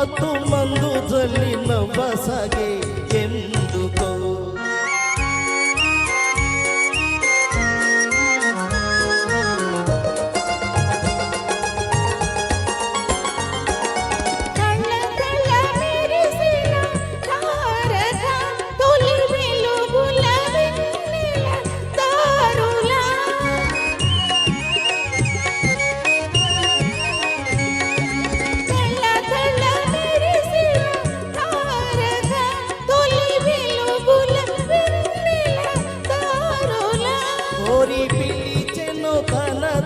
ಮತ್ತು ಮಂದು ಜಲ್ಲಿ ನವಸಗೆ ಎಂದುಕೋ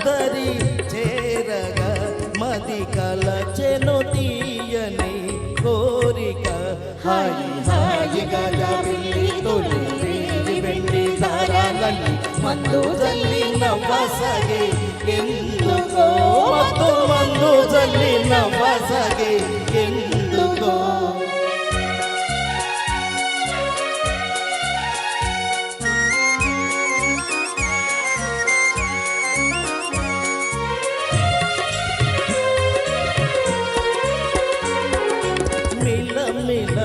దరి చేరగా మది కలచెను తీయని కోరిక హాయి హాయిగా జాబిల్లి తొలి వెండి దారాలన్నీ మందు జల్లి నవ్వసగే ఎందుకో మత్తు మందు జల్లి నవ్వసగే ఎందుకో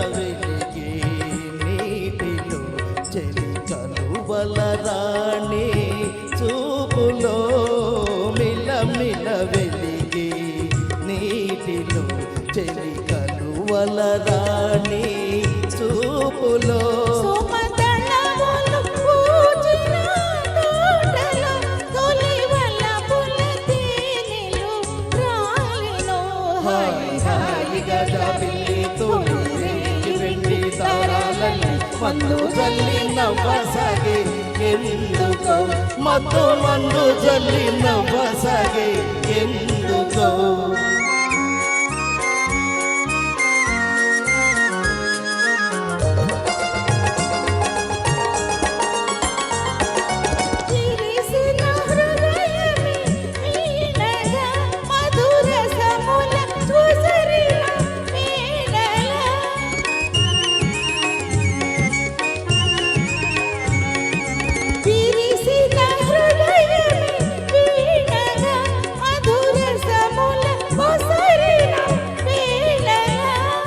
వెలిగే నీటిలో చెలి కలువల రాణి చూపులో మిలమిల వెలిగే నీటిలో చెలి కలువల రాణి చూపులో మందు జల్లి నవ్వసగే ఎందుకో మత్తు మందు జల్లి నవ్వసగే ఎందుకో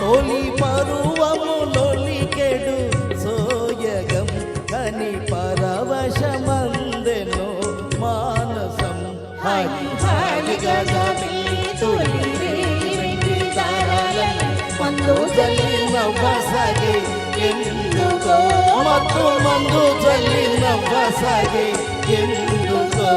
తొలి పరువములొలికెడు సోయగం కని పరవశమందెను మానసం హాయి హాయిగా జాబిల్లి తొలి వెండి దారాలన్నీ మందు జల్లి నవ్వసగే ఎందుకో మత్తు మందు జల్లి నవ్వసగే ఎందుకో